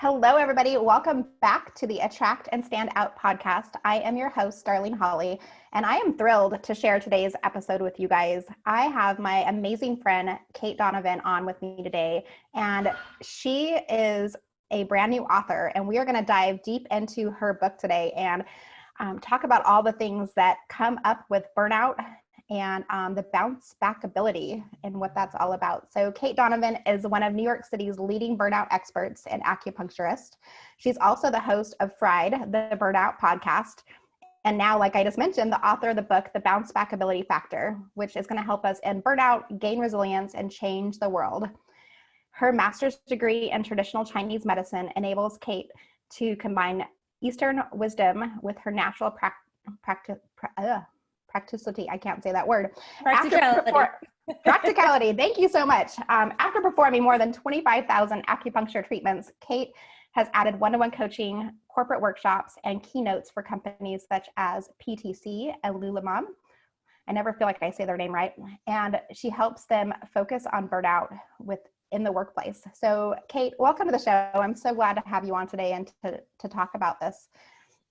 Hello, everybody. Welcome back to the Attract and Stand Out podcast. I am your host, Darlene Hawley, and I am thrilled to share today's episode with you guys. I have my amazing friend, Cait Donovan, on with me today, and she is a brand new author, and we are going to dive deep into her book today and talk about all the things that come up with burnout and the bounce back ability and what that's all about. So Cait Donovan is one of New York City's leading burnout experts and acupuncturist. She's also the host of Fried, the Burnout Podcast. And now, like I just mentioned, the author of the book, The Bouncebackability Factor, which is going to help us end burnout, gain resilience, and change the world. Her master's degree in traditional Chinese medicine enables Cait to combine Eastern wisdom with her natural practicality. I can't say that word. Practicality. Thank you so much. After performing more than 25,000 acupuncture treatments, Cait has added one-to-one coaching, corporate workshops, and keynotes for companies such as PTC and Lululemon. I never feel like I say their name right. And she helps them focus on burnout in the workplace. So Cait, welcome to the show. I'm so glad to have you on today and to talk about this.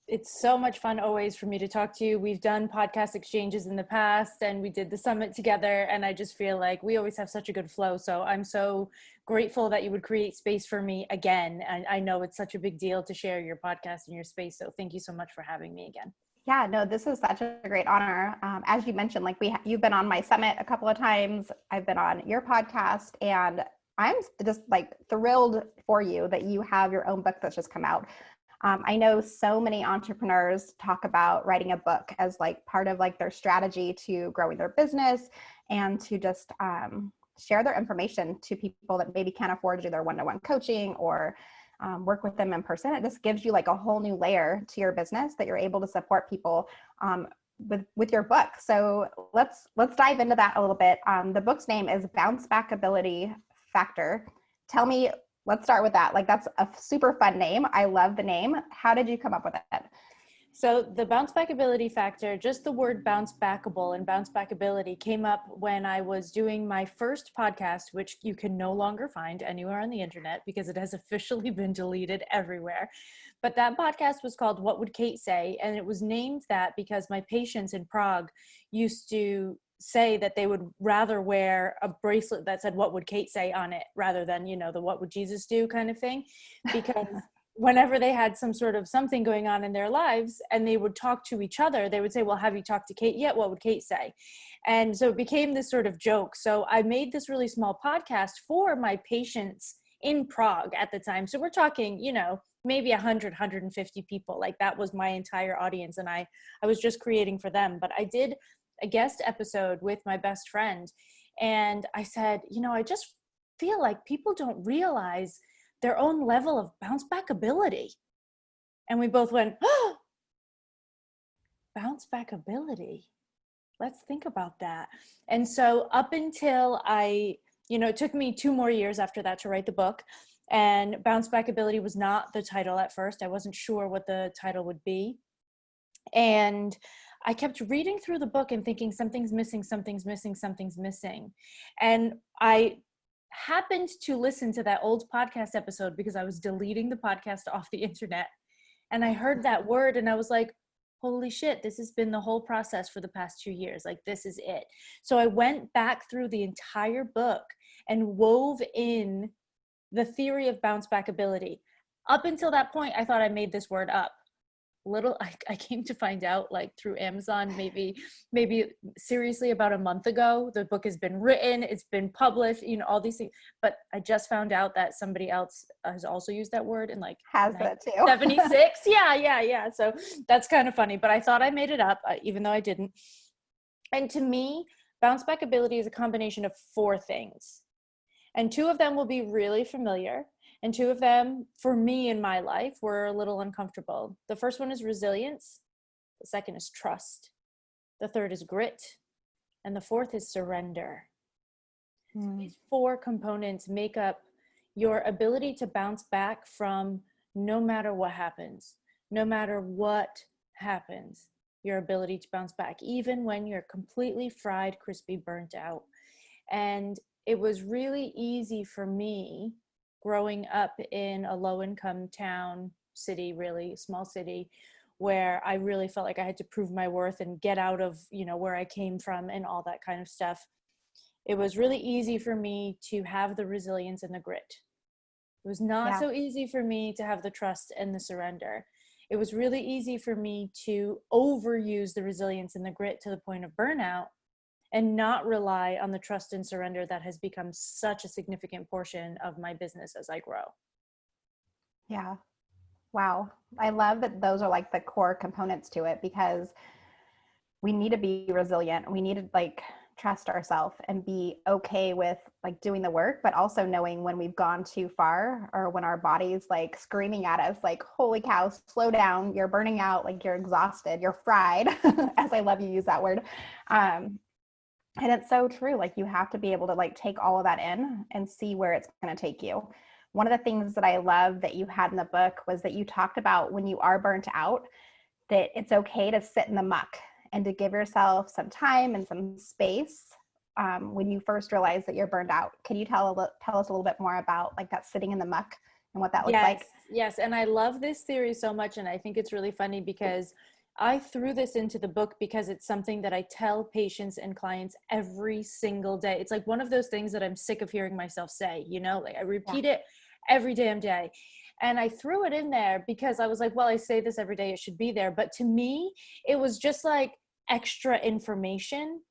It's so much fun always for me to talk to you. We've done podcast exchanges in the past and we did the summit together, and I just feel like we always have such a good flow. So I'm so grateful that you would create space for me again. And I know it's such a big deal to share your podcast and your space. So thank you so much for having me again. Yeah, no, this is such a great honor. As you mentioned, like you've been on my summit a couple of times. I've been on your podcast, and I'm just like thrilled for you that you have your own book that's just come out. I know so many entrepreneurs talk about writing a book as like part of like their strategy to growing their business and to just share their information to people that maybe can't afford to do their one-to-one coaching or work with them in person. It just gives you like a whole new layer to your business that you're able to support people with your book. So let's dive into that a little bit. The book's name is Bouncebackability Factor. Tell me, let's start with that. Like, that's a super fun name. I love the name. How did you come up with it? So the Bouncebackability Factor, just the word bounce backable and bounce backability came up when I was doing my first podcast, which you can no longer find anywhere on the internet because it has officially been deleted everywhere. But that podcast was called What Would Cait Say? And it was named that because my patients in Prague used to say that they would rather wear a bracelet that said "What would Cait say?" on it rather than, the "What would Jesus do?" kind of thing, because whenever they had some sort of something going on in their lives and they would talk to each other, they would say, well, have you talked to Cait yet? What would Cait say? And so it became this sort of joke. So I made this really small podcast for my patients in Prague at the time. So we're talking, maybe 100, 150 people. Like, that was my entire audience. And I was just creating for them. But I did a guest episode with my best friend. And I said, I just feel like people don't realize their own level of bounce back ability. And we both went, oh, bounce back ability. Let's think about that. And so up until it took me 2 more years after that to write the book. And bounce back ability was not the title at first. I wasn't sure what the title would be. And I kept reading through the book and thinking something's missing. And I happened to listen to that old podcast episode because I was deleting the podcast off the internet. And I heard that word and I was like, holy shit, this has been the whole process for the past 2 years. Like, this is it. So I went back through the entire book and wove in the theory of bounce back ability. Up until that point, I thought I made this word up. I came to find out, like, through Amazon, maybe seriously about a month ago. The book has been written, it's been published, all these things. But I just found out that somebody else has also used that word in like has it too. 76. Yeah. So that's kind of funny. But I thought I made it up, even though I didn't. And to me, bounce back ability is a combination of 4 things. And 2 of them will be really familiar. And 2 of them, for me in my life, were a little uncomfortable. The first one is resilience. The second is trust. The third is grit. And the fourth is surrender. So these 4 components make up your ability to bounce back from no matter what happens. No matter what happens, your ability to bounce back, even when you're completely fried, crispy, burnt out. And it was really easy for me growing up in a low income town, city, really small city, where I really felt like I had to prove my worth and get out of, where I came from and all that kind of stuff. It was really easy for me to have the resilience and the grit. It was not so easy for me to have the trust and the surrender. It was really easy for me to overuse the resilience and the grit to the point of burnout and not rely on the trust and surrender that has become such a significant portion of my business as I grow. Yeah. Wow. I love that those are like the core components to it, because we need to be resilient. We need to like trust ourselves and be okay with like doing the work, but also knowing when we've gone too far, or when our body's like screaming at us, like, holy cow, slow down, you're burning out, like you're exhausted, you're fried, as I love you use that word. And it's so true. Like you have to be able to like take all of that in and see where it's going to take you. One of the things that I love that you had in the book was that you talked about when you are burnt out, that it's okay to sit in the muck and to give yourself some time and some space when you first realize that you're burned out. Can you tell us a little bit more about like that sitting in the muck and what that looks like? Yes. And I love this theory so much. And I think it's really funny because I threw this into the book because it's something that I tell patients and clients every single day. It's like one of those things that I'm sick of hearing myself say, like I repeat it every damn day. And I threw it in there because I was like, well, I say this every day, it should be there. But to me, it was just like extra information.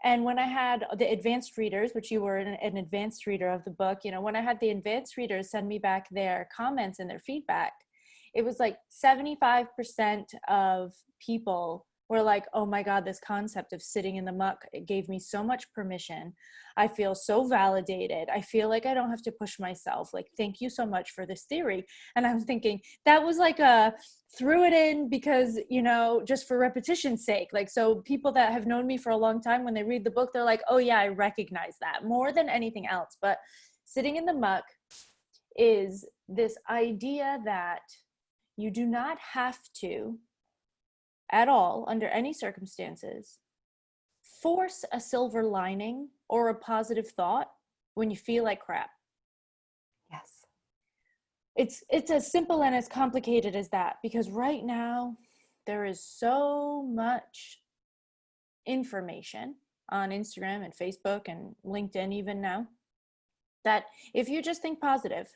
And when I had the advanced readers, which you were an advanced reader of the book, when I had the advanced readers send me back their comments and their feedback, it was like 75% of people were like, oh my God, this concept of sitting in the muck, it gave me so much permission. I feel so validated. I feel like I don't have to push myself. Like, thank you so much for this theory. And I was thinking that was like threw it in because, just for repetition's sake. Like, so people that have known me for a long time, when they read the book, they're like, oh yeah, I recognize that more than anything else. But sitting in the muck is this idea that you do not have to, at all, under any circumstances, force a silver lining or a positive thought when you feel like crap. Yes. It's as simple and as complicated as that, because right now there is so much information on Instagram and Facebook and LinkedIn even now, that if you just think positive,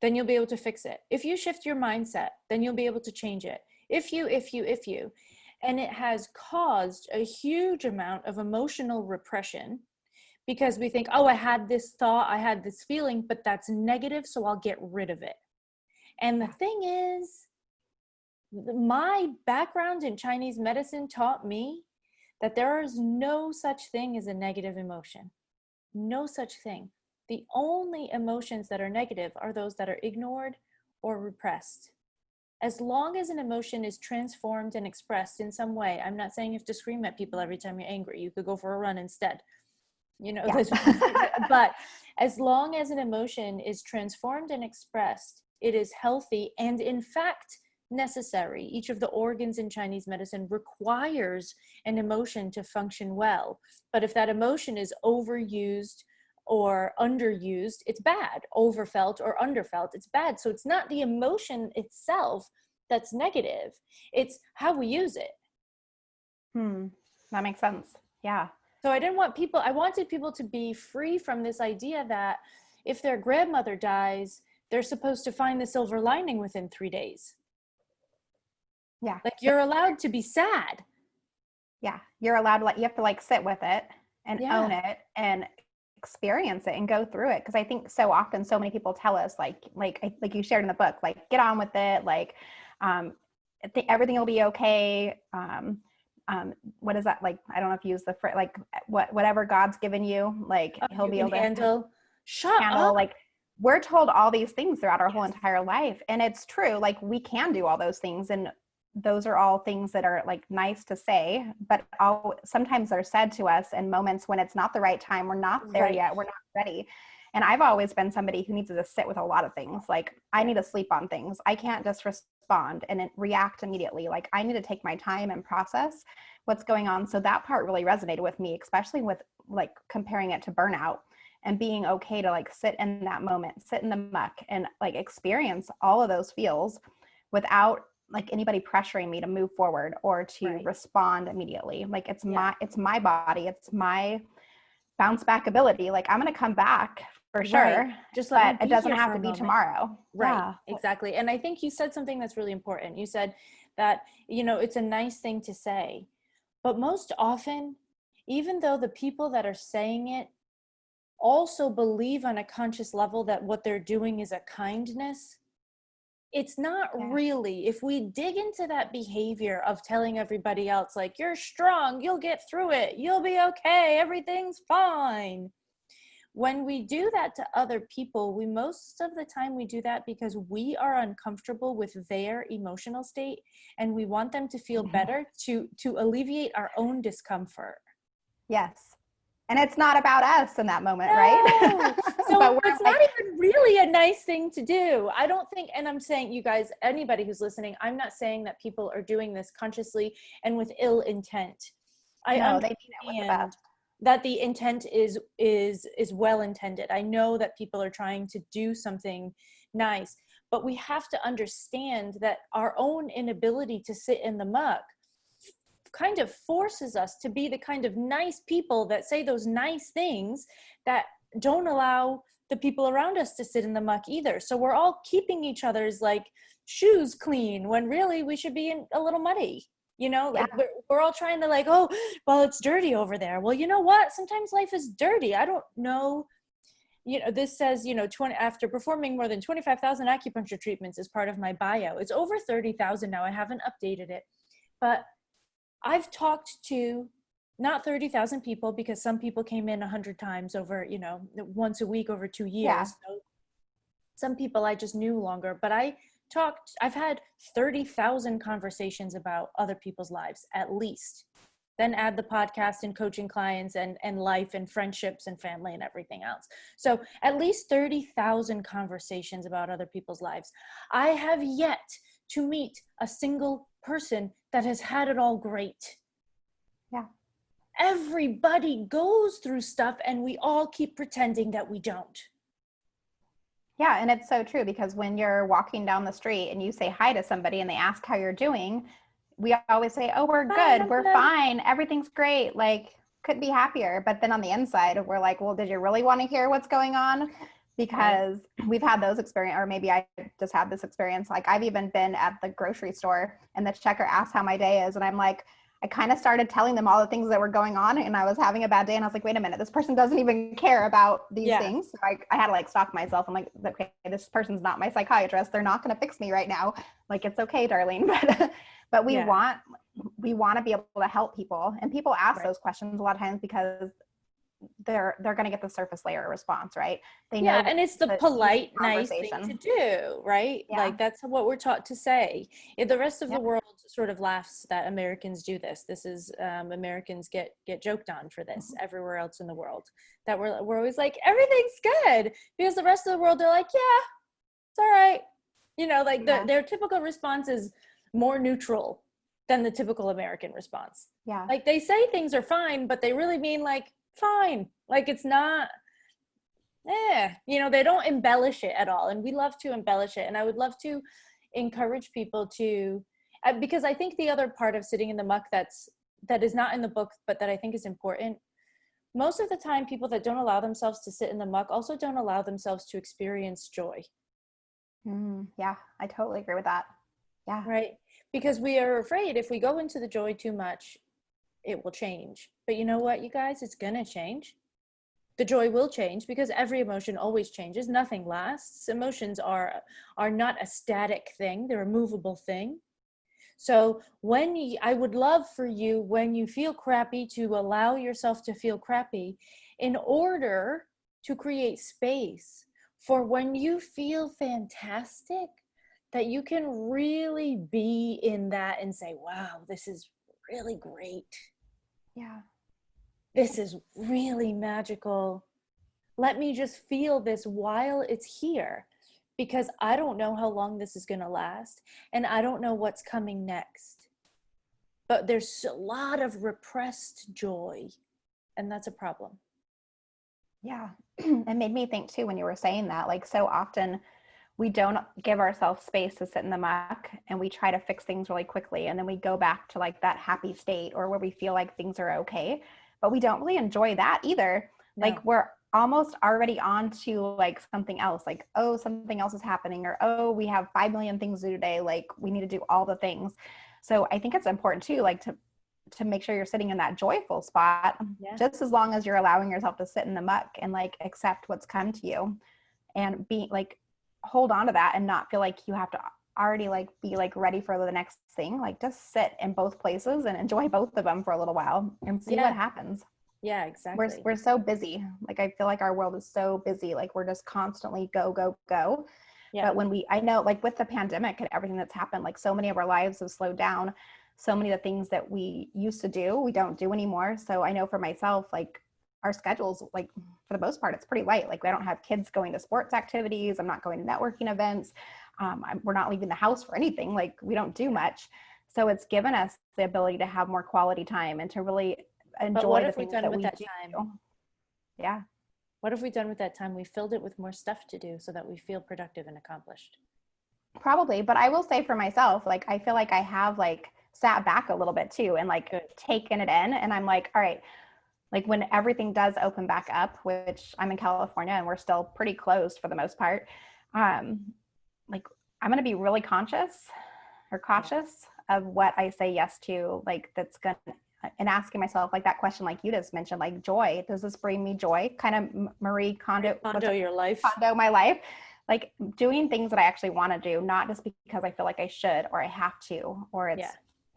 then you'll be able to fix it. If you shift your mindset, then you'll be able to change it. If you. And it has caused a huge amount of emotional repression because we think, oh, I had this thought, I had this feeling, but that's negative, so I'll get rid of it. And the thing is, my background in Chinese medicine taught me that there is no such thing as a negative emotion. No such thing. The only emotions that are negative are those that are ignored or repressed. As long as an emotion is transformed and expressed in some way, I'm not saying you have to scream at people every time you're angry. You could go for a run instead. But as long as an emotion is transformed and expressed, it is healthy and in fact necessary. Each of the organs in Chinese medicine requires an emotion to function well. But if that emotion is overused or underused, it's bad. Overfelt or underfelt, it's bad. So it's not the emotion itself that's negative. It's how we use it. That makes sense. Yeah. So I wanted people to be free from this idea that if their grandmother dies, they're supposed to find the silver lining within 3 days. Yeah. Like, you're allowed to be sad. Yeah. You're allowed to, you have to like sit with it and own it and experience it and go through it. Cause I think so often, so many people tell us like you shared in the book, like, get on with it. Like, everything will be okay. What is that? Like, I don't know if you use the phrase, like whatever God's given you, like he'll be able to handle. Like, we're told all these things throughout our whole entire life. And it's true. Like, we can do all those things. And those are all things that are like nice to say, but sometimes they're said to us in moments when it's not the right time. We're not there yet. We're not ready. And I've always been somebody who needs to just sit with a lot of things. Like, I need to sleep on things. I can't just respond and react immediately. Like, I need to take my time and process what's going on. So that part really resonated with me, especially with like comparing it to burnout and being okay to like sit in that moment, sit in the muck and like experience all of those feels without like anybody pressuring me to move forward or to respond immediately. Like it's my body, it's my bounce back ability. Like I'm going to come back for sure. Just but it doesn't have to be tomorrow. Right. Exactly. And I think you said something that's really important. You said that, it's a nice thing to say, but most often, even though the people that are saying it also believe on a conscious level that what they're doing is a kindness, it's not really. If we dig into that behavior of telling everybody else, like, you're strong, you'll get through it, you'll be okay, everything's fine. When we do that to other people, most of the time we do that because we are uncomfortable with their emotional state and we want them to feel better to alleviate our own discomfort. Yes. And it's not about us in that moment, right? So it's not even really a nice thing to do. I don't think, and I'm saying, you guys, anybody who's listening, I'm not saying that people are doing this consciously and with ill intent. I understand they mean it with the best. That the intent is well intended. I know that people are trying to do something nice, but we have to understand that our own inability to sit in the muck kind of forces us to be the kind of nice people that say those nice things that don't allow the people around us to sit in the muck either. So we're all keeping each other's like shoes clean when really we should be in a little muddy. Like we're all trying to like, oh, well, it's dirty over there. Well, you know what? Sometimes life is dirty. I don't know. This says, 20 after performing more than 25,000 acupuncture treatments as part of my bio. It's over 30,000 now. I haven't updated it, but I've talked to not 30,000 people because some people came in 100 times over, once a week over 2 years. Yeah. So some people I just knew longer, but I've had 30,000 conversations about other people's lives, at least. Then add the podcast and coaching clients and life and friendships and family and everything else. So at least 30,000 conversations about other people's lives. I have yet to meet a single person that has had it all great. Yeah. Everybody goes through stuff and we all keep pretending that we don't. Yeah, and it's so true because when you're walking down the street and you say hi to somebody and they ask how you're doing, we always say, oh, we're good, we're fine, everything's great, like, couldn't be happier. But then on the inside, we're like, well, did you really want to hear what's going on? Because we've had those experience, or maybe I just had this experience. Like I've even been at the grocery store and the checker asks how my day is. And I'm like, I kind of started telling them all the things that were going on and I was having a bad day. And I was like, wait a minute, this person doesn't even care about these things. So I had to like stop myself. I'm like, okay, this person's not my psychiatrist. They're not going to fix me right now. Like, it's okay, Darlene. But we want to be able to help people. And people ask those questions a lot of times because they're going to get the surface layer response, right? They know, and it's the polite, nice thing to do, right? Yeah. Like that's what we're taught to say. The rest of the world sort of laughs that Americans do this. This is Americans get joked on for this everywhere else in the world. That we're always like, everything's good, because the rest of the world, they're like, yeah, it's all right. Like their typical response is more neutral than the typical American response. Yeah. Like they say things are fine, but they really mean like fine. Like it's not, they don't embellish it at all. And we love to embellish it. And I would love to encourage people to, because I think the other part of sitting in the muck that is not in the book, but that I think is important. Most of the time, people that don't allow themselves to sit in the muck also don't allow themselves to experience joy. Yeah, I totally agree with that. Yeah. Right. Because we are afraid if we go into the joy too much, it will change. But you know what, you guys, it's going to change. The joy will change because every emotion always changes. Nothing lasts. Emotions are not a static thing. They're a movable thing. So I would love for you, when you feel crappy, to allow yourself to feel crappy in order to create space for when you feel fantastic, that you can really be in that and say, wow, this is really great. Yeah. This is really magical. Let me just feel this while it's here, because I don't know how long this is going to last and I don't know what's coming next. But there's a lot of repressed joy, and that's a problem. Yeah. It made me think too, when you were saying that, like so often we don't give ourselves space to sit in the muck and we try to fix things really quickly. And then we go back to like that happy state or where we feel like things are okay, but we don't really enjoy that either. No. Like we're almost already on to like something else, like, oh, something else is happening, or, oh, we have 5 million things to do today. Like we need to do all the things. So I think it's important too, like to make sure you're sitting in that joyful spot, just as long as you're allowing yourself to sit in the muck and like accept what's come to you and be like, hold on to that and not feel like you have to already like be like ready for the next thing. Like just sit in both places and enjoy both of them for a little while and see what happens. Yeah, exactly. We're so busy. Like I feel like our world is so busy. Like we're just constantly go, go, go. Yeah. But I know like with the pandemic and everything that's happened, like so many of our lives have slowed down. So many of the things that we used to do, we don't do anymore. So I know for myself, like our schedules, like for the most part, it's pretty light. Like I don't have kids going to sports activities. I'm not going to networking events. We're not leaving the house for anything. Like we don't do much. So it's given us the ability to have more quality time and to really enjoy the things that we do. Yeah. What have we done with that time? We filled it with more stuff to do so that we feel productive and accomplished. Probably. But I will say for myself, like, I feel like I have like sat back a little bit too and like taken it in. And I'm like, all right, like when everything does open back up, which I'm in California and we're still pretty closed for the most part. Like I'm going to be really cautious of what I say yes to, like that's going to, and asking myself like that question, like you just mentioned, like joy, does this bring me joy? Kind of Marie Kondo your life. Kondo my life. Like doing things that I actually want to do, not just because I feel like I should or I have to, or it's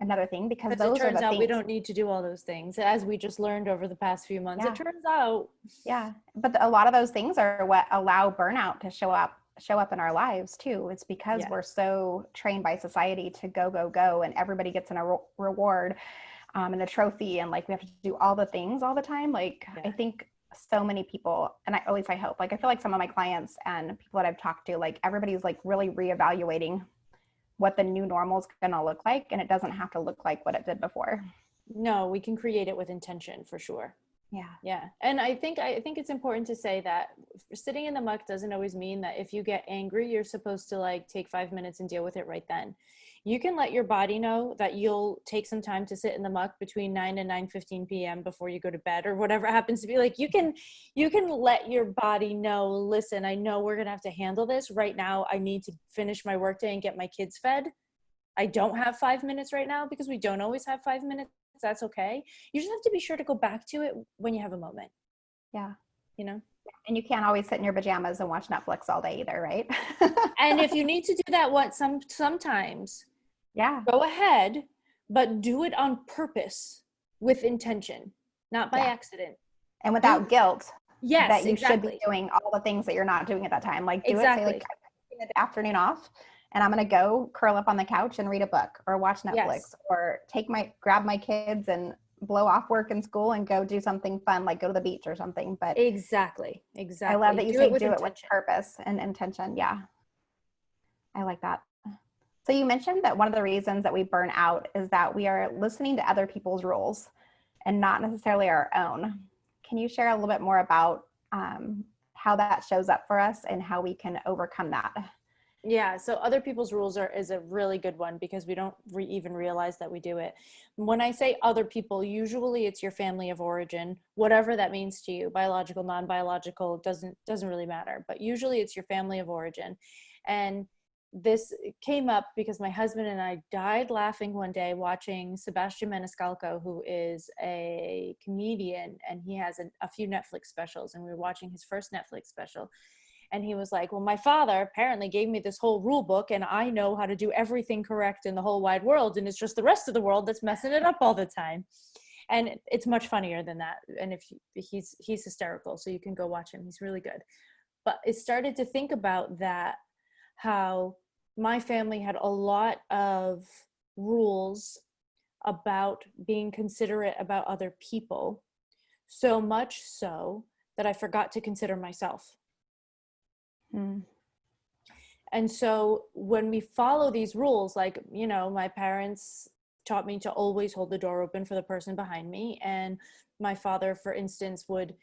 another thing, because those it turns are the out things. We don't need to do all those things, as we just learned over the past few months. It turns out. Yeah. But a lot of those things are what allow burnout to show up in our lives too. It's because we're so trained by society to go, go, go, and everybody gets a reward and a trophy, and like we have to do all the things all the time. Like I think so many people, and I hope, like I feel like some of my clients and people that I've talked to, like everybody's like really reevaluating what the new normal is going to look like, and it doesn't have to look like what it did before. No, we can create it with intention for sure. Yeah. And I think it's important to say that sitting in the muck doesn't always mean that if you get angry, you're supposed to like take 5 minutes and deal with it right then. You can let your body know that you'll take some time to sit in the muck between 9 and 9:15 p.m. before you go to bed or whatever it happens to be. Like you can let your body know, listen, I know we're going to have to handle this right now. I need to finish my workday and get my kids fed. I don't have 5 minutes right now, because we don't always have 5 minutes. That's okay. You just have to be sure to go back to it when you have a moment. Yeah. You know? And you can't always sit in your pajamas and watch Netflix all day either, right? And if you need to do that sometimes, go ahead, but do it on purpose with intention, not by accident. And without guilt. Yes, that you should be doing all the things that you're not doing at that time. Like do it, say like, I'm taking the afternoon off and I'm going to go curl up on the couch and read a book or watch Netflix or grab my kids and blow off work and school and go do something fun, like go to the beach or something. But exactly. I love that you say do it with purpose and intention. Yeah. I like that. So you mentioned that one of the reasons that we burn out is that we are listening to other people's rules and not necessarily our own. Can you share a little bit more about how that shows up for us and how we can overcome that? Yeah. So other people's rules is a really good one, because we don't even realize that we do it. When I say other people, usually it's your family of origin, whatever that means to you, biological, non-biological, doesn't really matter, but usually it's your family of origin. And this came up because my husband and I died laughing one day watching Sebastian Maniscalco, who is a comedian, and he has a few Netflix specials, and we were watching his first Netflix special. And he was like, well, my father apparently gave me this whole rule book and I know how to do everything correct in the whole wide world. And it's just the rest of the world that's messing it up all the time. And it's much funnier than that. And he's hysterical. So you can go watch him. He's really good. But it started to think about that, how my family had a lot of rules about being considerate about other people, so much so that I forgot to consider myself. And so when we follow these rules, like, you know, my parents taught me to always hold the door open for the person behind me. And my father, for instance, would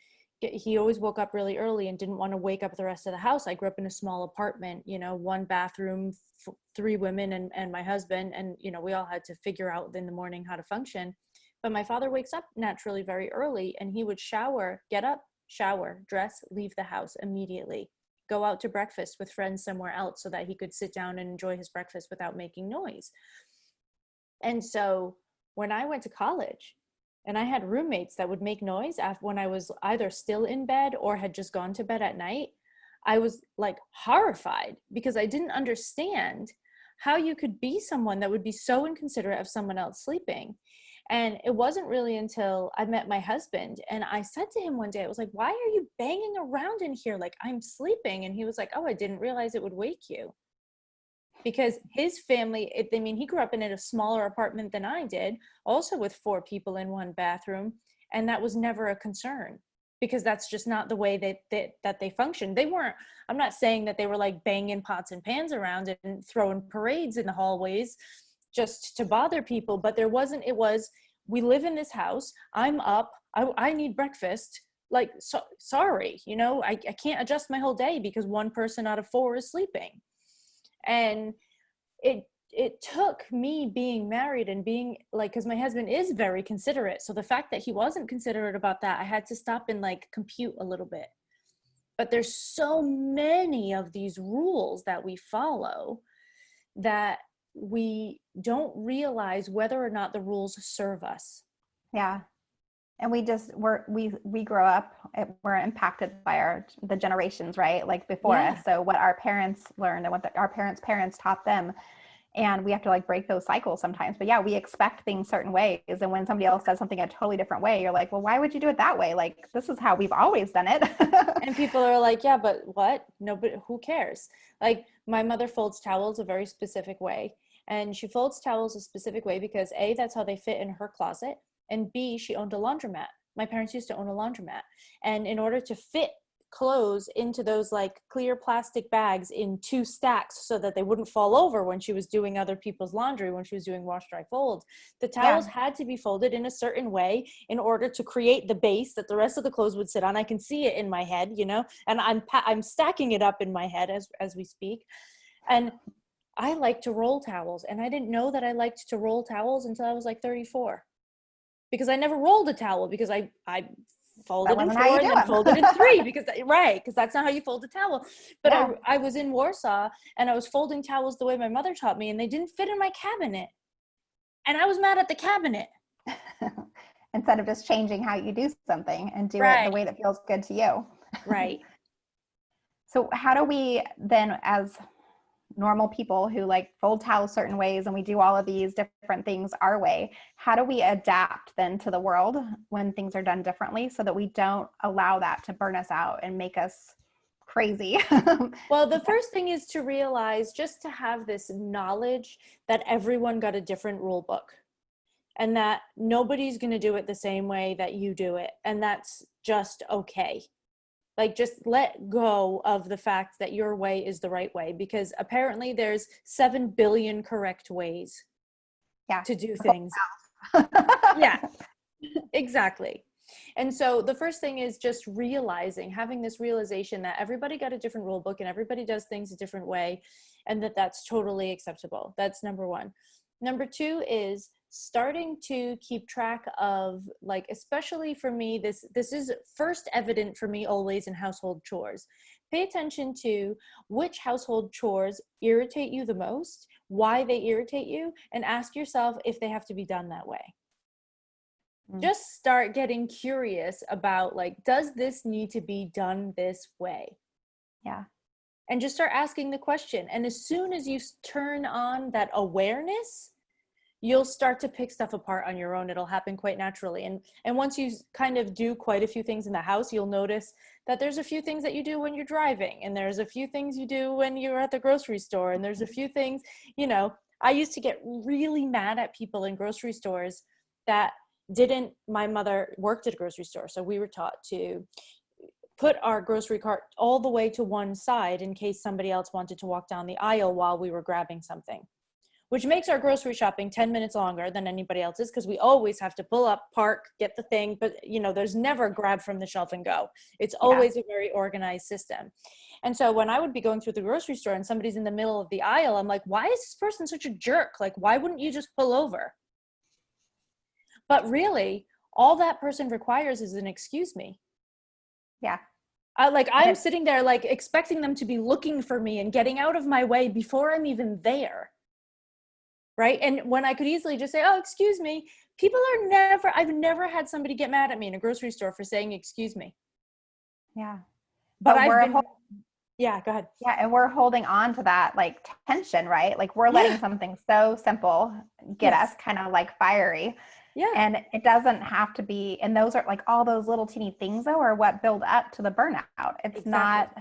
he always woke up really early and didn't want to wake up the rest of the house. I grew up in a small apartment, you know, 1 bathroom, 3 women and my husband. And, you know, we all had to figure out in the morning how to function. But my father wakes up naturally very early, and he would shower, get up, shower, dress, leave the house immediately, go out to breakfast with friends somewhere else so that he could sit down and enjoy his breakfast without making noise. And so when I went to college, and I had roommates that would make noise when I was either still in bed or had just gone to bed at night, I was like horrified, because I didn't understand how you could be someone that would be so inconsiderate of someone else sleeping. And it wasn't really until I met my husband, and I said to him one day, I was like, why are you banging around in here like I'm sleeping? And he was like, oh, I didn't realize it would wake you. Because his family, he grew up in a smaller apartment than I did, also with 4 people in 1 bathroom. And that was never a concern, because that's just not the way that they functioned. They weren't, I'm not saying that they were like banging pots and pans around and throwing parades in the hallways just to bother people. But it was, we live in this house, I'm up, I need breakfast. Like, sorry, you know, I can't adjust my whole day because 1 person out of 4 is sleeping. And it took me being married and being like, because my husband is very considerate. So the fact that he wasn't considerate about that, I had to stop and like compute a little bit. But there's so many of these rules that we follow that we don't realize whether or not the rules serve us. Yeah. And we grow up, we're impacted by the generations, right? Like before us. So what our parents learned and what our parents taught them. And we have to like break those cycles sometimes. But yeah, we expect things certain ways. And when somebody else does something a totally different way, you're like, well, why would you do it that way? Like, this is how we've always done it. And people are like, yeah, but what? No, but who cares? Like, my mother folds towels a very specific way. And she folds towels a specific way because A, that's how they fit in her closet. And B, she owned a laundromat. My parents used to own a laundromat. And in order to fit clothes into those like clear plastic bags in 2 stacks so that they wouldn't fall over when she was doing other people's laundry, when she was doing wash, dry, fold, the towels had to be folded in a certain way in order to create the base that the rest of the clothes would sit on. I can see it in my head, you know, and I'm stacking it up in my head as we speak. And I like to roll towels. And I didn't know that I liked to roll towels until I was like 34. Because I never rolled a towel, because I folded in 4 and then folded in 3 because that's not how you fold a towel. But I was in Warsaw and I was folding towels the way my mother taught me, and they didn't fit in my cabinet. And I was mad at the cabinet. Instead of just changing how you do something and do it the way that feels good to you. Right. So how do we then, as normal people who like fold towels certain ways and we do all of these different things our way, how do we adapt then to the world when things are done differently so that we don't allow that to burn us out and make us crazy? Well, the first thing is to realize, just to have this knowledge that everyone got a different rule book and that nobody's going to do it the same way that you do it. And that's just okay. Like, just let go of the fact that your way is the right way, because apparently there's 7 billion correct ways to do things. Yeah, exactly. And so the first thing is just having this realization that everybody got a different rule book and everybody does things a different way, and that's totally acceptable. That's number 1. Number 2 is starting to keep track of, like, especially for me, this is first evident for me always in household chores. Pay attention to which household chores irritate you the most, why they irritate you, and ask yourself if they have to be done that way. Just start getting curious about, like, does this need to be done this way? Yeah. And just start asking the question. And as soon as you turn on that awareness, you'll start to pick stuff apart on your own. It'll happen quite naturally. And once you kind of do quite a few things in the house, you'll notice that there's a few things that you do when you're driving, and there's a few things you do when you're at the grocery store, and there's a few things, you know, I used to get really mad at people in grocery stores that my mother worked at a grocery store, so we were taught to put our grocery cart all the way to one side in case somebody else wanted to walk down the aisle while we were grabbing something, which makes our grocery shopping 10 minutes longer than anybody else's, because we always have to pull up, park, get the thing. But, there's never grab from the shelf and go. It's always a very organized system. And so when I would be going through the grocery store and somebody's in the middle of the aisle, I'm like, why is this person such a jerk? Like, why wouldn't you just pull over? But really, all that person requires is an excuse me. Yeah. I'm sitting there like expecting them to be looking for me and getting out of my way before I'm even there. Right. And when I could easily just say, oh, excuse me, I've never had somebody get mad at me in a grocery store for saying, excuse me. Yeah. But go ahead. Yeah. And we're holding on to that like tension, right? Like we're letting something so simple get us kind of like fiery. Yeah. And it doesn't have to be, and those are like all those little teeny things though are what build up to the burnout. It's not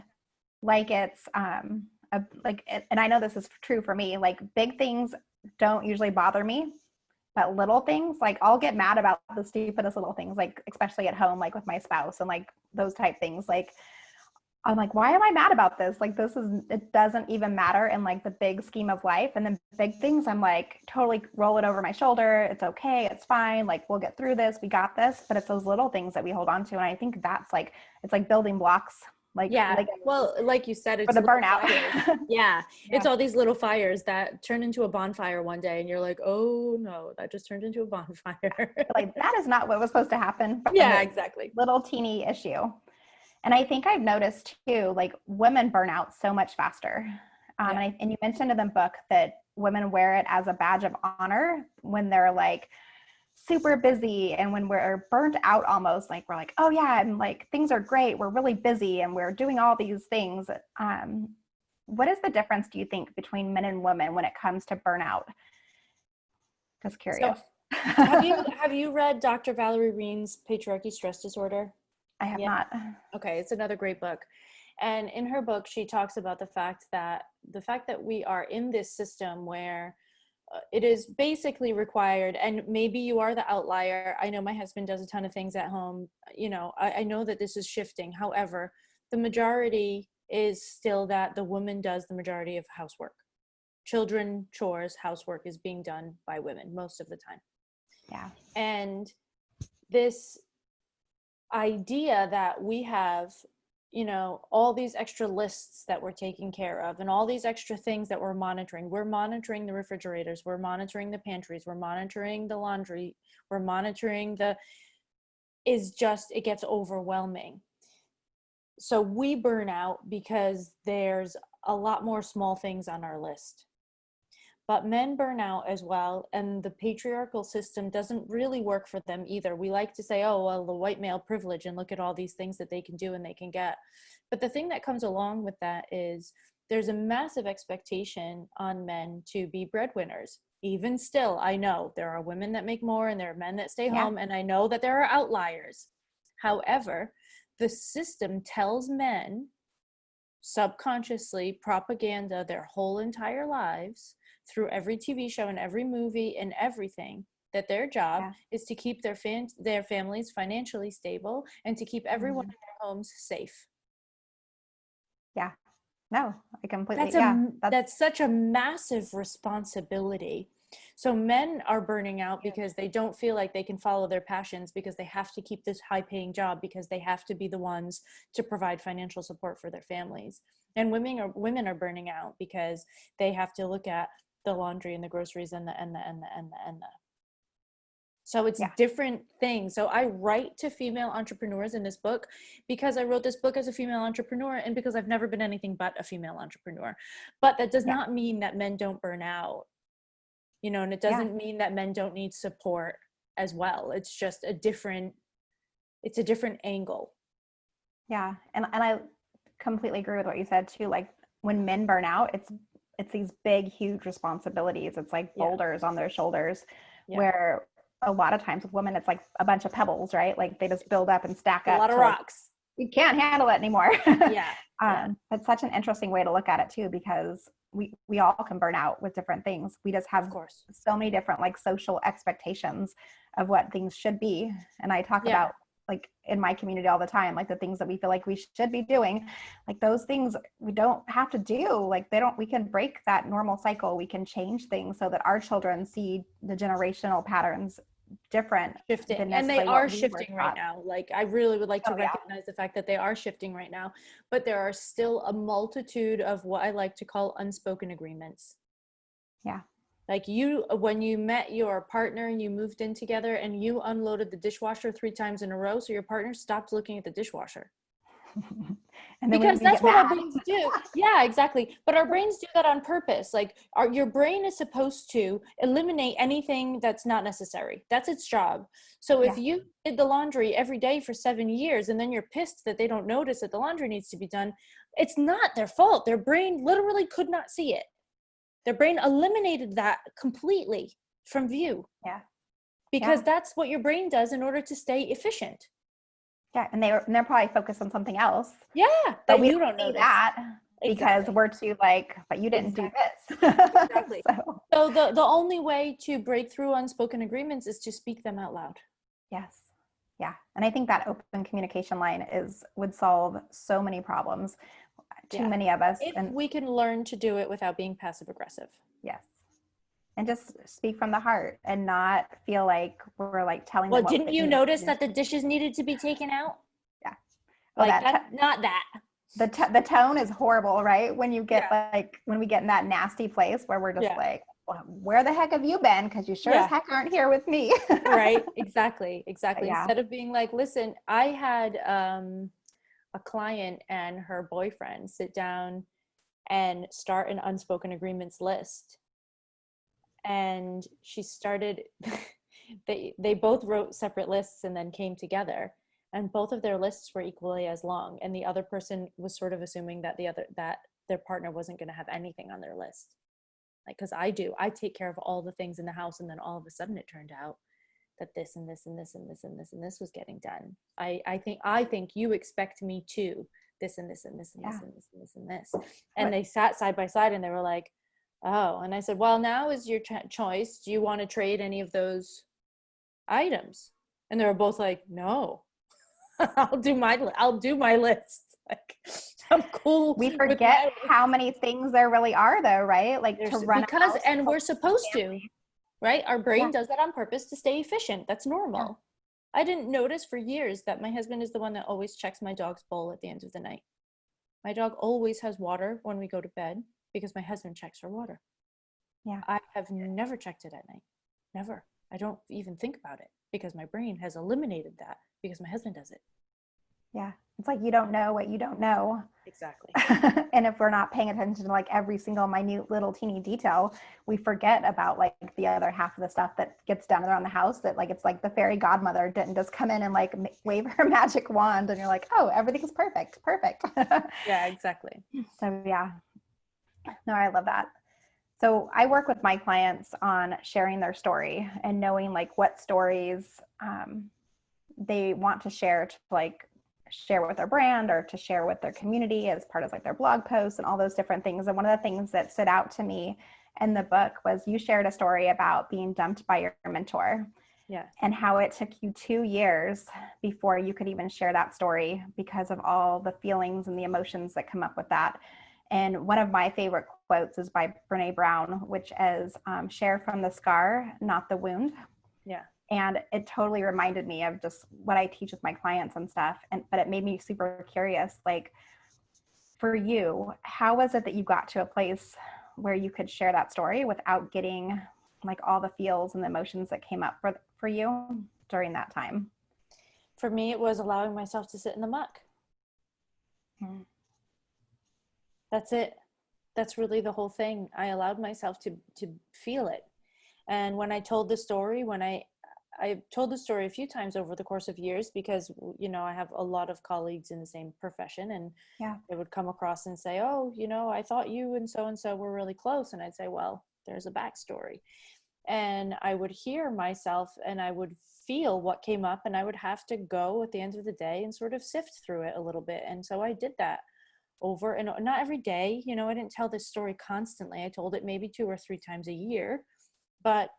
like it's and I know this is true for me, like big things don't usually bother me, but little things, like I'll get mad about the stupidest little things, like especially at home, like with my spouse and like those type things. Like I'm like, why am I mad about this? Like, it doesn't even matter in like the big scheme of life. And then big things, I'm like, totally roll it over my shoulder. It's okay. It's fine. Like, we'll get through this. We got this. But it's those little things that we hold on to. And I think that's like, it's like building blocks. Like, well, like you said, it's for the burnout. It's all these little fires that turn into a bonfire one day. And you're like, oh no, that just turned into a bonfire. Like, that is not what was supposed to happen. Yeah, exactly. Little teeny issue. And I think I've noticed too, like women burn out so much faster. And you mentioned in the book that women wear it as a badge of honor when they're like super busy and when we're burnt out almost, like we're like, oh yeah, and like things are great. We're really busy and we're doing all these things. What is the difference, do you think, between men and women when it comes to burnout? Just curious. So, have you read Dr. Valerie Rehn's Patriarchy Stress Disorder? I have not. Okay, it's another great book. And in her book, she talks about the fact that we are in this system where it is basically required, and maybe you are the outlier. I know my husband does a ton of things at home. I know that this is shifting. However, the majority is still that the woman does the majority of housework. Children, chores, housework is being done by women most of the time. Yeah. And this idea that we have, all these extra lists that we're taking care of and all these extra things that we're monitoring the refrigerators, we're monitoring the pantries, we're monitoring the laundry, we're monitoring it gets overwhelming. So we burn out because there's a lot more small things on our list. But men burn out as well, and the patriarchal system doesn't really work for them either. We like to say, oh, well, the white male privilege, and look at all these things that they can do and they can get. But the thing that comes along with that is there's a massive expectation on men to be breadwinners. Even still, I know there are women that make more and there are men that stay home, and I know that there are outliers. However, the system tells men subconsciously propaganda their whole entire lives through every TV show and every movie and everything, that their job is to keep their families financially stable and to keep everyone in their homes safe. Yeah. No, I completely, that's such a massive responsibility. So men are burning out because they don't feel like they can follow their passions because they have to keep this high paying job because they have to be the ones to provide financial support for their families. And women are burning out because they have to look at the laundry and the groceries and the. So it's different things. So I write to female entrepreneurs in this book because I wrote this book as a female entrepreneur and because I've never been anything but a female entrepreneur. But that does not mean that men don't burn out, and it doesn't mean that men don't need support as well. It's just a different angle. Yeah. And I completely agree with what you said too. Like when men burn out, it's these big, huge responsibilities. It's like boulders on their shoulders where a lot of times with women, it's like a bunch of pebbles, right? Like they just build up and stack up. A lot of rocks. You can't handle it anymore. It's such an interesting way to look at it too, because we all can burn out with different things. We just have so many different like social expectations of what things should be. And I talk about like in my community all the time, like the things that we feel like we should be doing, like those things we don't have to do. Like we can break that normal cycle. We can change things so that our children see the generational patterns different. Shifting, and they are shifting right now. Like I really would like to recognize the fact that they are shifting right now, but there are still a multitude of what I like to call unspoken agreements. Yeah. Like when you met your partner and you moved in together and you unloaded the dishwasher 3 times in a row, so your partner stopped looking at the dishwasher. And because that's what our brains do. Yeah, exactly. But our brains do that on purpose. Like your brain is supposed to eliminate anything that's not necessary. That's its job. So if you did the laundry every day for 7 years and then you're pissed that they don't notice that the laundry needs to be done, it's not their fault. Their brain literally could not see it. Their brain eliminated that completely from view. Yeah. Because that's what your brain does in order to stay efficient. Yeah. And they're probably focused on something else. Yeah. But we don't know that because we're too like, but you didn't do this. Exactly. So the only way to break through unspoken agreements is to speak them out loud. Yes. Yeah. And I think that open communication line would solve so many problems. Too many of us. If we can learn to do it without being passive aggressive. Yes. And just speak from the heart and not feel like we're like telling them. Well, didn't you notice that the dishes needed to be taken out? Yeah. Well, like not that. The tone is horrible, right? When you get when we get in that nasty place where we're just like, well, where the heck have you been? Because you sure as heck aren't here with me. Right. Exactly. Instead of being like, listen, I had a client and her boyfriend sit down and start an unspoken agreements list. And she started, they both wrote separate lists and then came together, and both of their lists were equally as long. And the other person was sort of assuming that their partner wasn't going to have anything on their list. Like, cause I take care of all the things in the house. And then all of a sudden it turned out that this and this and this and this and this and this was getting done. I think you expect me to this and this and this and this and this and this and this. And they sat side by side and they were like, oh. And I said, well, now is your choice. Do you want to trade any of those items? And they were both like, no, I'll do my list. Like, I'm cool. We forget how many things there really are though, right? Like to run and we're supposed to. Right? Our brain does that on purpose to stay efficient. That's normal. Yeah. I didn't notice for years that my husband is the one that always checks my dog's bowl at the end of the night. My dog always has water when we go to bed because my husband checks her water. Yeah. I have never checked it at night. Never. I don't even think about it because my brain has eliminated that because my husband does it. Yeah. It's like you don't know what you don't know. Exactly. And if we're not paying attention to like every single minute little teeny detail, we forget about like the other half of the stuff that gets done around the house that like it's like the fairy godmother didn't just come in and like wave her magic wand and you're like, oh, everything's perfect. Yeah, exactly. So yeah. No, I love that. So I work with my clients on sharing their story and knowing like what stories they want to share to like share with their brand or to share with their community as part of like their blog posts and all those different things. And one of the things that stood out to me in the book was you shared a story about being dumped by your mentor. Yeah. And how it took you 2 years before you could even share that story because of all the feelings and the emotions that come up with that. And one of my favorite quotes is by Brene Brown, which is share from the scar, not the wound. Yeah. And it totally reminded me of just what I teach with my clients and stuff. But it made me super curious, like for you, how was it that you got to a place where you could share that story without getting like all the feels and the emotions that came up for you during that time? For me, it was allowing myself to sit in the muck. That's it. That's really the whole thing. I allowed myself to feel it. And when I told the story, I told the story a few times over the course of years because, you know, I have a lot of colleagues in the same profession and they would come across and say, oh, you know, I thought you and so were really close. And I'd say, well, there's a backstory. And I would hear myself and I would feel what came up and I would have to go at the end of the day and sort of sift through it a little bit. And so I did that over and not every day. You know, I didn't tell this story constantly. I told it maybe 2 or 3 times a year, but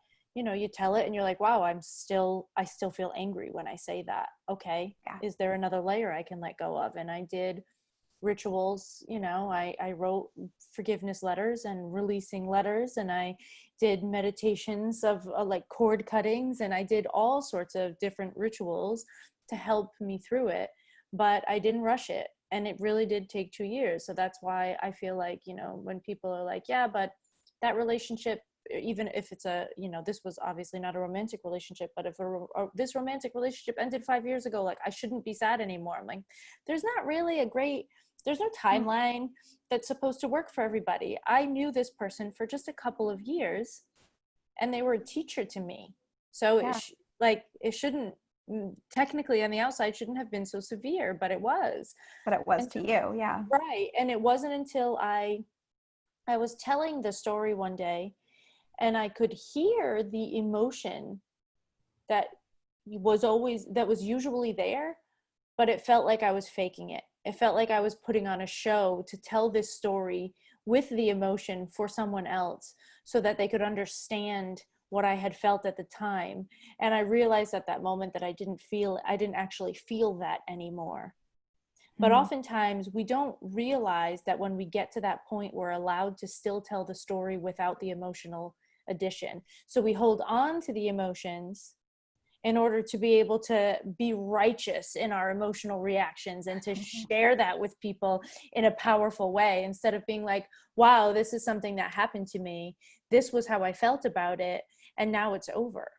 you tell it and you're like, wow, I still feel angry when I say that. Okay. Yeah. Is there another layer I can let go of? And I did rituals, I wrote forgiveness letters and releasing letters, and I did meditations of like cord cuttings, and I did all sorts of different rituals to help me through it, but I didn't rush it. And it really did take 2 years. So that's why I feel like, when people are like, yeah, but that relationship, even if it's this was obviously not a romantic relationship, but if this romantic relationship ended 5 years ago, like I shouldn't be sad anymore. I'm like, there's no timeline that's supposed to work for everybody. I knew this person for just a couple of years and they were a teacher to me. So it shouldn't, technically on the outside, shouldn't have been so severe, but it was. But it was to you. Yeah. Right. And it wasn't until I was telling the story one day and I could hear the emotion that was usually there, but it felt like I was faking it. It felt like I was putting on a show to tell this story with the emotion for someone else so that they could understand what I had felt at the time. And I realized at that moment that I didn't actually feel that anymore. But oftentimes we don't realize that when we get to that point, we're allowed to still tell the story without the emotional addition. So we hold on to the emotions in order to be able to be righteous in our emotional reactions and to share that with people in a powerful way, instead of being like, wow, this is something that happened to me. This was how I felt about it. And now it's over.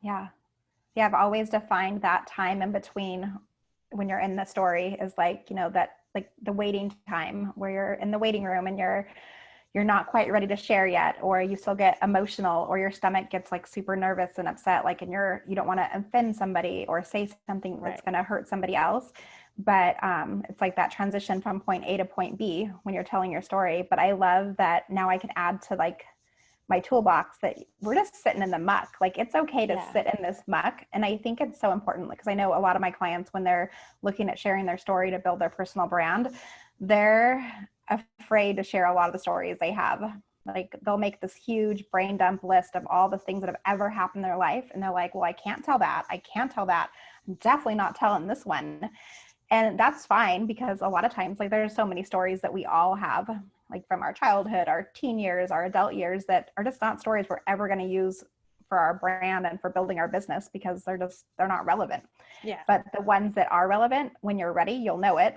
Yeah. Yeah. I've always defined that time in between when you're in the story is like, that like the waiting time where you're in the waiting room and you're not quite ready to share yet, or you still get emotional, or your stomach gets like super nervous and upset, like, and you don't want to offend somebody or say something that's going to hurt somebody else. But it's like that transition from point A to point B when you're telling your story. But I love that now I can add to like my toolbox that we're just sitting in the muck. Like it's okay to sit in this muck. And I think it's so important because I know a lot of my clients, when they're looking at sharing their story to build their personal brand, they're afraid to share a lot of the stories they have. Like they'll make this huge brain dump list of all the things that have ever happened in their life. And they're like, well, I can't tell that. I can't tell that. I'm definitely not telling this one. And that's fine, because a lot of times, like there's so many stories that we all have, like from our childhood, our teen years, our adult years, that are just not stories we're ever going to use for our brand and for building our business, because they're not relevant. Yeah. But the ones that are relevant, when you're ready, you'll know it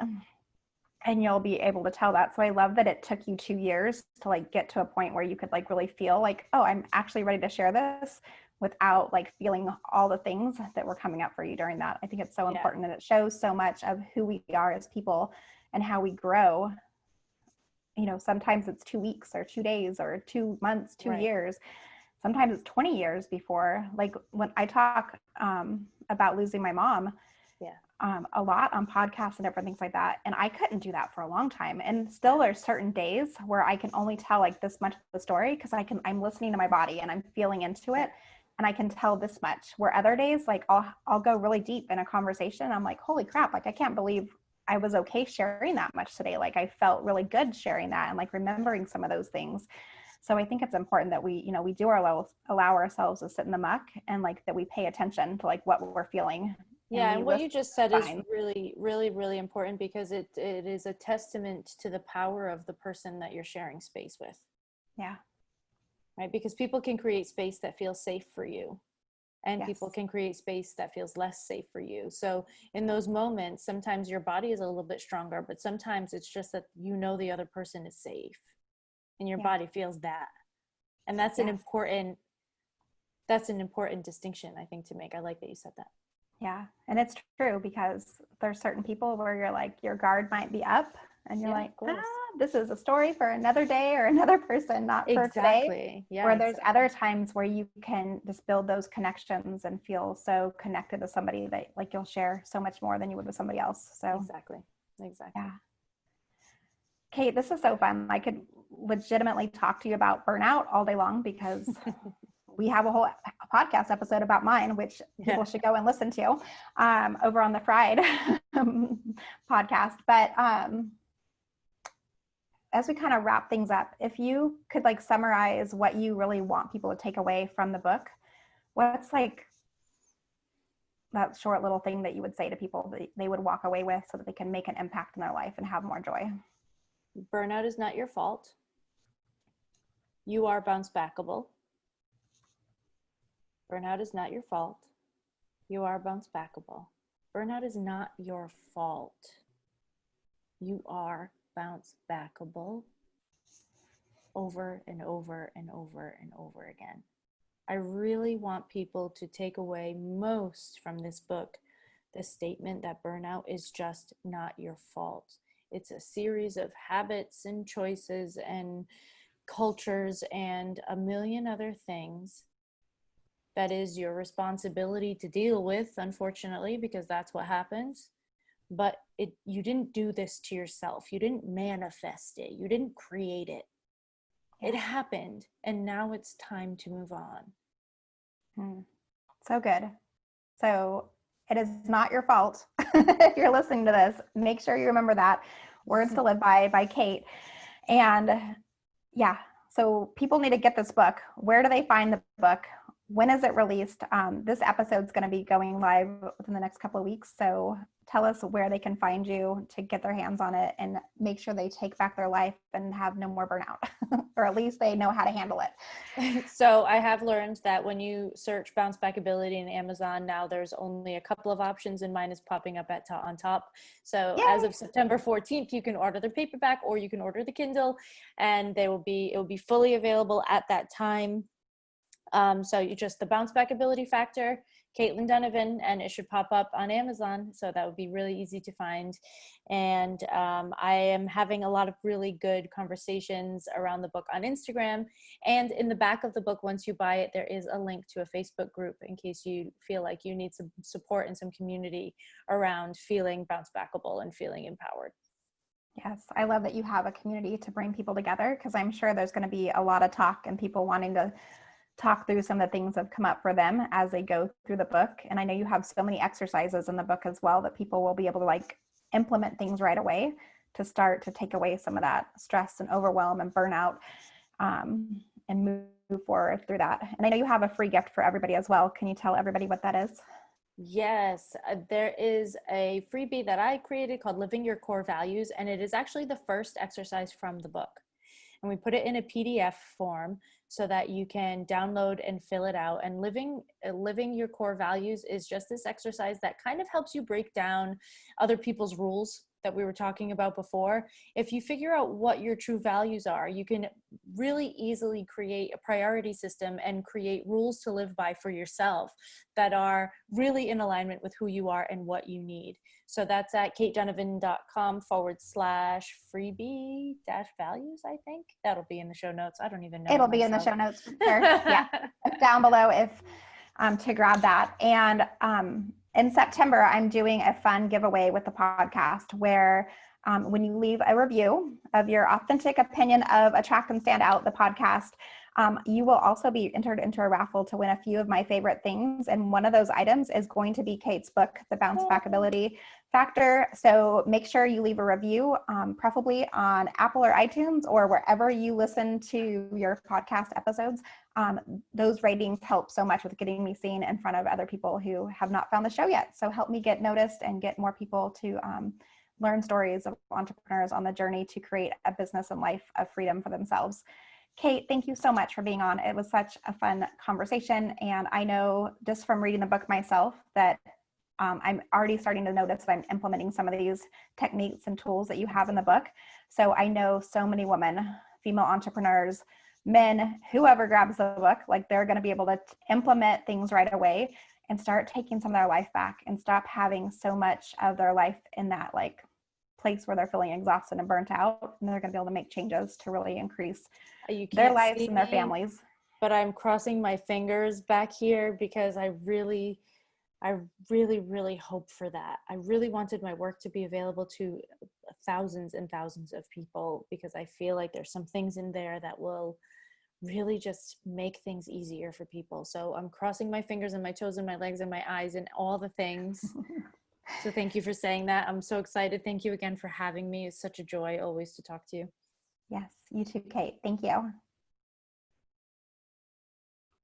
and you'll be able to tell that. So I love that it took you 2 years to like get to a point where you could like really feel like, oh, I'm actually ready to share this, without like feeling all the things that were coming up for you during that. I think it's so important, and it shows so much of who we are as people and how we grow. Sometimes it's 2 weeks or 2 days or 2 months, 2 years. Sometimes it's 20 years before, like when I talk about losing my mom a lot on podcasts and different things like that. And I couldn't do that for a long time. And still there's certain days where I can only tell like this much of the story, because I'm listening to my body and I'm feeling into it. And I can tell this much, where other days, like I'll go really deep in a conversation. I'm like, holy crap. Like, I can't believe I was okay sharing that much today. Like I felt really good sharing that and like remembering some of those things. So I think it's important that we do allow ourselves to sit in the muck, and like that we pay attention to like what we're feeling. Yeah. And what you just said is really, really, really important, because it is a testament to the power of the person that you're sharing space with. Yeah. Right? Because people can create space that feels safe for you, and people can create space that feels less safe for you. So in those moments, sometimes your body is a little bit stronger, but sometimes it's just that the other person is safe and your body feels that. And that's an important distinction, I think, to make. I like that you said that. Yeah. And it's true, because there's certain people where you're like, your guard might be up and you're like, this is a story for another day or another person, not for today. Yeah, where there's other times where you can just build those connections and feel so connected to somebody that like you'll share so much more than you would with somebody else. So exactly. Yeah. Cait, this is so fun. I could legitimately talk to you about burnout all day long, because we have a whole podcast episode about mine, which people should go and listen to over on the Fried podcast. But as we kind of wrap things up, if you could like summarize what you really want people to take away from the book, what's like that short little thing that you would say to people that they would walk away with so that they can make an impact in their life and have more joy? Burnout is not your fault. You are bounce backable. Burnout is not your fault. You are bounce backable. Burnout is not your fault. You are bounce backable over and over and over and over again. I really want people to take away most from this book the statement that burnout is just not your fault. It's a series of habits and choices and cultures and a million other things that is your responsibility to deal with, unfortunately, because that's what happens. But you didn't do this to yourself. You didn't manifest it. You didn't create it. It happened, and now it's time to move on. So good. So it is not your fault. If you're listening to this, make sure you remember that. Words to Live by Cait. And yeah, so people need to get this book. Where do they find the book? When is it released? This episode's going to be going live within the next couple of weeks. So tell us where they can find you to get their hands on it and make sure they take back their life and have no more burnout, or at least they know how to handle it. So I have learned that when you search Bouncebackability in Amazon now, there's only a couple of options, and mine is popping up on top. So Yay. As of September 14th, you can order the paperback or you can order the Kindle, and it will be fully available at that time. So you just the Bouncebackability Factor, Cait Donovan, and it should pop up on Amazon. So that would be really easy to find. And I am having a lot of really good conversations around the book on Instagram. And in the back of the book, once you buy it, there is a link to a Facebook group in case you feel like you need some support and some community around feeling bounce backable and feeling empowered. Yes, I love that you have a community to bring people together, because I'm sure there's going to be a lot of talk and people wanting to talk through some of the things that have come up for them as they go through the book. And I know you have so many exercises in the book as well that people will be able to like implement things right away to start to take away some of that stress and overwhelm and burnout, and move forward through that. And I know you have a free gift for everybody as well. Can you tell everybody what that is? Yes, there is a freebie that I created called Living Your Core Values, and it is actually the first exercise from the book. And we put it in a PDF form so that you can download and fill it out. And living your core values is just this exercise that kind of helps you break down other people's rules that we were talking about before. If you figure out what your true values are, you can really easily create a priority system and create rules to live by for yourself that are really in alignment with who you are and what you need. So that's at caitdonovan.com/freebie-values, I think. That'll be in the show notes. I don't even know. It'll be in the show notes for sure. Yeah, down below if to grab that. And in September, I'm doing a fun giveaway with the podcast where when you leave a review of your authentic opinion of Attract and Stand Out, the podcast, you will also be entered into a raffle to win a few of my favorite things. And one of those items is going to be Cait's book, The Bouncebackability Factor. So make sure you leave a review, preferably on Apple or iTunes or wherever you listen to your podcast episodes. Those ratings help so much with getting me seen in front of other people who have not found the show yet. So help me get noticed and get more people to learn stories of entrepreneurs on the journey to create a business and life of freedom for themselves. Cait, thank you so much for being on. It was such a fun conversation. And I know just from reading the book myself that I'm already starting to notice that I'm implementing some of these techniques and tools that you have in the book. So I know so many women, female entrepreneurs, men, whoever grabs the book, like they're going to be able to implement things right away and start taking some of their life back and stop having so much of their life in that like place where they're feeling exhausted and burnt out, and they're going to be able to make changes to really increase their lives and their families. But I'm crossing my fingers back here because I really hope for that. I really wanted my work to be available to thousands and thousands of people because I feel like there's some things in there that will really just make things easier for people. So I'm crossing my fingers and my toes and my legs and my eyes and all the things. So thank you for saying that. I'm so excited. Thank you again for having me. It's such a joy always to talk to you. Yes, you too, Cait. Thank you.